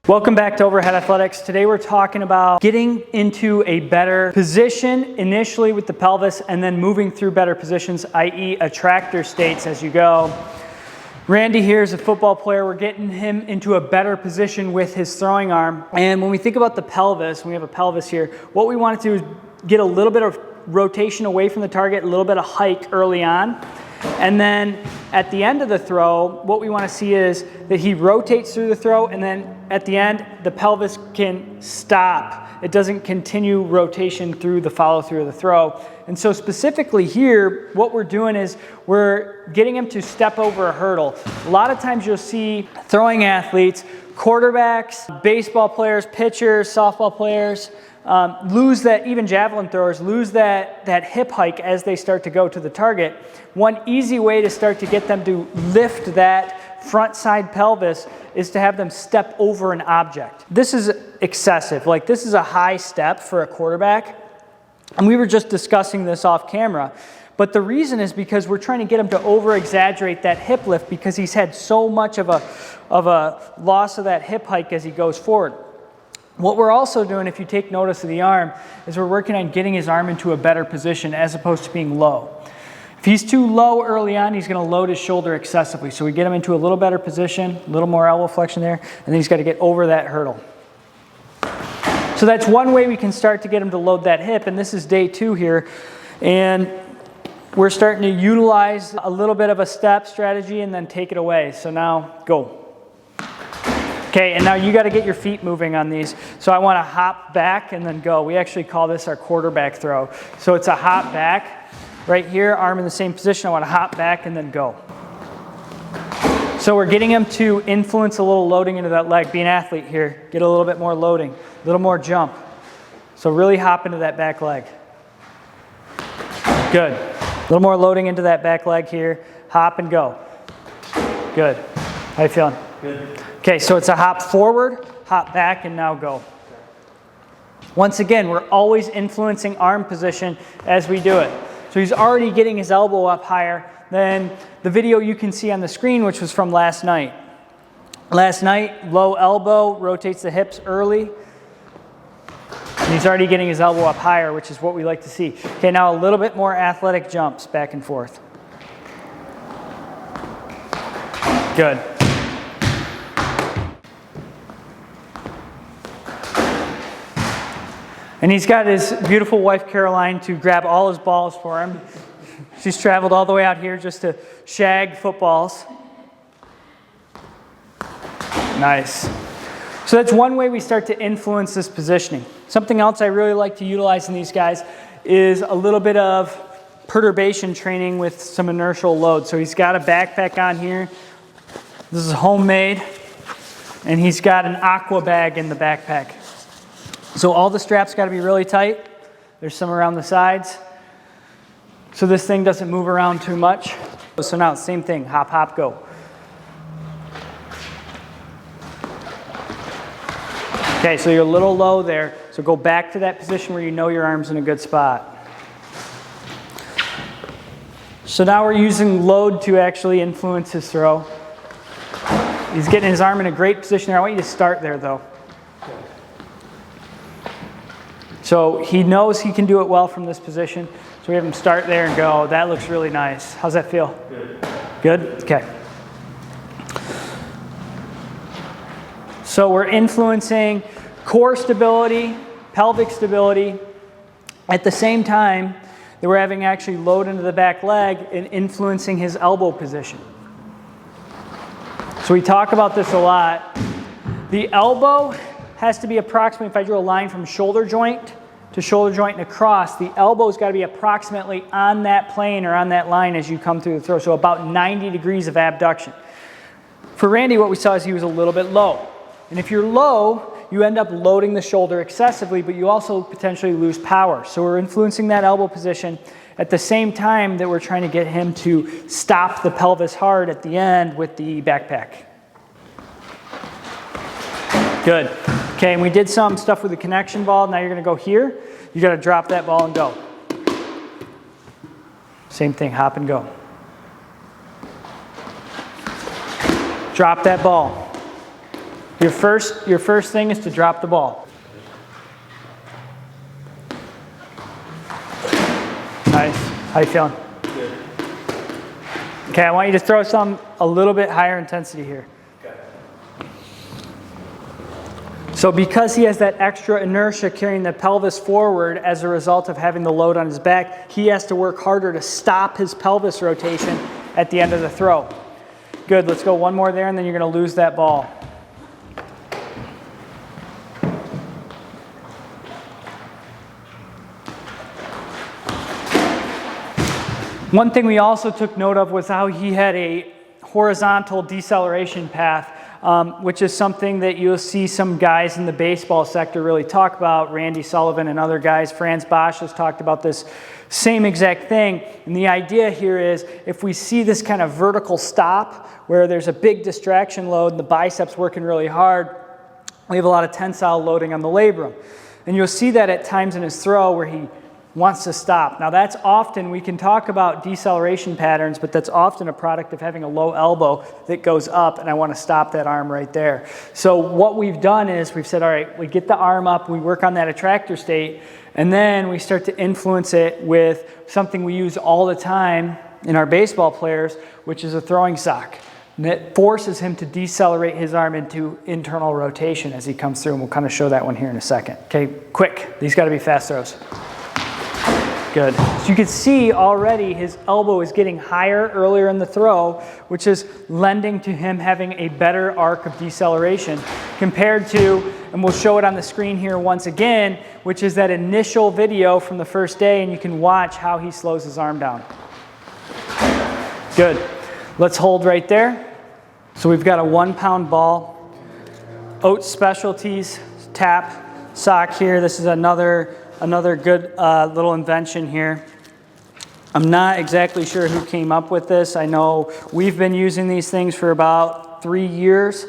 Welcome back to Overhead Athletics. Today we're talking about getting into a better position initially with the pelvis and then moving through better positions, i.e. attractor states as you go. Randy here is a football player. We're getting him into a better position with his throwing arm. And when we think about the pelvis, we have a pelvis here, what we want to do is get a little bit of rotation away from the target, a little bit of hike early on. And then at the end of the throw, what we want to see is that he rotates through the throw, and then at the end, the pelvis can stop. It doesn't continue rotation through the follow through of the throw. And so specifically here, what we're doing is we're getting him to step over a hurdle. A lot of times you'll see throwing athletes, quarterbacks, baseball players, pitchers, softball players, lose that, even javelin throwers, lose that hip hike as they start to go to the target. One easy way to start to get them to lift that front side pelvis is to have them step over an object. This is excessive. Like, this is a high step for a quarterback. And we were just discussing this off camera. But the reason is because we're trying to get him to over-exaggerate that hip lift because he's had so much of a loss of that hip hike as he goes forward. What we're also doing, if you take notice of the arm, is we're working on getting his arm into a better position as opposed to being low. If he's too low early on, he's going to load his shoulder excessively. So we get him into a little better position, a little more elbow flexion there, and then he's got to get over that hurdle. So that's one way we can start to get him to load that hip, and this is day 2 here. And we're starting to utilize a little bit of a step strategy and then take it away. So now, go. Okay, and now you got to get your feet moving on these. So I want to hop back and then go. We actually call this our quarterback throw. So it's a hop back. Right here, arm in the same position. I want to hop back and then go. So we're getting him to influence a little loading into that leg. Be an athlete here. Get a little bit more loading, a little more jump. So really hop into that back leg. Good. A little more loading into that back leg here. Hop and go. Good. How you feeling? Good. Okay, so it's a hop forward, hop back, and now go. Once again, we're always influencing arm position as we do it. So he's already getting his elbow up higher than the video you can see on the screen, which was from last night. Last night, low elbow, rotates the hips early. And he's already getting his elbow up higher, which is what we like to see. Okay, now a little bit more athletic jumps back and forth. Good. And he's got his beautiful wife, Caroline, to grab all his balls for him. She's traveled all the way out here just to shag footballs. Nice. So that's one way we start to influence this positioning. Something else I really like to utilize in these guys is a little bit of perturbation training with some inertial load. So he's got a backpack on here. This is homemade. And he's got an aqua bag in the backpack. So all the straps got to be really tight. There's some around the sides. So this thing doesn't move around too much. So now same thing, hop, hop, go. Okay, so you're a little low there. So go back to that position where you know your arm's in a good spot. So now we're using load to actually influence his throw. He's getting his arm in a great position there. I want you to start there though. So he knows he can do it well from this position. So we have him start there and go. That looks really nice. How's that feel? Good. Good? Okay. So we're influencing core stability, pelvic stability, at the same time that we're having actually load into the back leg and influencing his elbow position. So we talk about this a lot. The elbow has to be approximately, if I drew a line from shoulder joint to shoulder joint and across, the elbow's got to be approximately on that plane or on that line as you come through the throw, so about 90 degrees of abduction. For Randy, what we saw is he was a little bit low. And if you're low, you end up loading the shoulder excessively, but you also potentially lose power. So we're influencing that elbow position at the same time that we're trying to get him to stop the pelvis hard at the end with the backpack. Good. Okay, and we did some stuff with the connection ball. Now you're going to go here. You got to drop that ball and go. Same thing, hop and go. Drop that ball. Your first thing is to drop the ball. Nice. How you feeling? Good. Okay, I want you to throw some a little bit higher intensity here. Okay. So because he has that extra inertia carrying the pelvis forward as a result of having the load on his back, he has to work harder to stop his pelvis rotation at the end of the throw. Good, let's go one more there and then you're going to lose that ball. One thing we also took note of was how he had a horizontal deceleration path, which is something that you'll see some guys in the baseball sector really talk about. Randy Sullivan and other guys. Franz Bosch has talked about this same exact thing. And the idea here is if we see this kind of vertical stop where there's a big distraction load and the biceps working really hard, we have a lot of tensile loading on the labrum. And you'll see that at times in his throw where he wants to stop. Now that's often, we can talk about deceleration patterns, but that's often a product of having a low elbow that goes up and I want to stop that arm right there. So what we've done is we've said, all right, we get the arm up, we work on that attractor state, and then we start to influence it with something we use all the time in our baseball players, which is a throwing sock. And it forces him to decelerate his arm into internal rotation as he comes through, and we'll kind of show that one here in a second. Okay, quick. These got to be fast throws. Good. So you can see already his elbow is getting higher earlier in the throw, which is lending to him having a better arc of deceleration compared to, and we'll show it on the screen here once again, which is that initial video from the first day, and you can watch how he slows his arm down. Good. Let's hold right there. So we've got a 1-pound ball, Oates Specialties tap sock here. This is another good little invention here. I'm not exactly sure who came up with this. I know we've been using these things for about 4 years.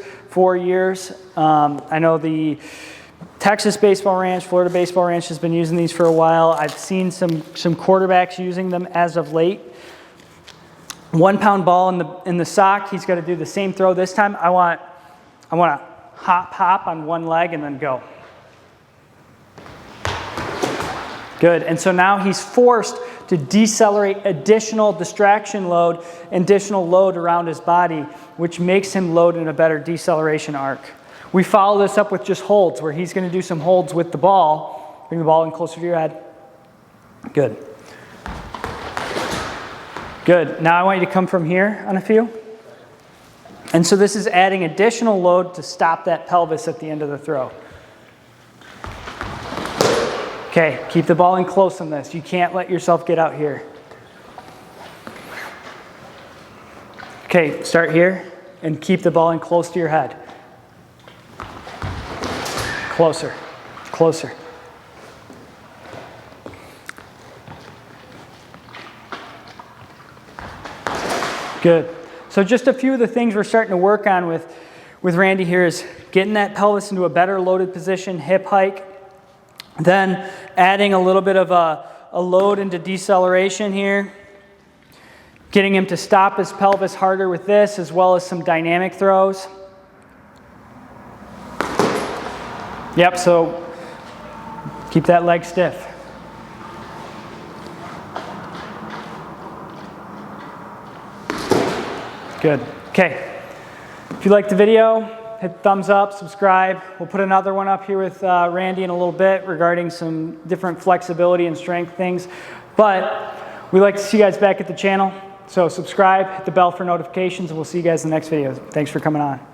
I know the Texas Baseball Ranch, Florida Baseball Ranch has been using these for a while. I've seen some quarterbacks using them as of late. 1-pound ball in the sock. He's got to do the same throw this time. I want to hop on one leg and then go. Good, and so now he's forced to decelerate additional distraction load, additional load around his body, which makes him load in a better deceleration arc. We follow this up with just holds, where he's going to do some holds with the ball. Bring the ball in closer to your head. Good. Good, now I want you to come from here on a few. And so this is adding additional load to stop that pelvis at the end of the throw. Okay, keep the ball in close on this. You can't let yourself get out here. Okay, start here and keep the ball in close to your head. Closer, closer. Good. So just a few of the things we're starting to work on with Randy here is getting that pelvis into a better loaded position, hip hike. Then adding a little bit of a load into deceleration here. Getting him to stop his pelvis harder with this, as well as some dynamic throws. Yep, so keep that leg stiff. Good. Okay. If you liked the video, hit thumbs up, subscribe. We'll put another one up here with Randy in a little bit regarding some different flexibility and strength things. But we'd like to see you guys back at the channel. So subscribe, hit the bell for notifications, and we'll see you guys in the next video. Thanks for coming on.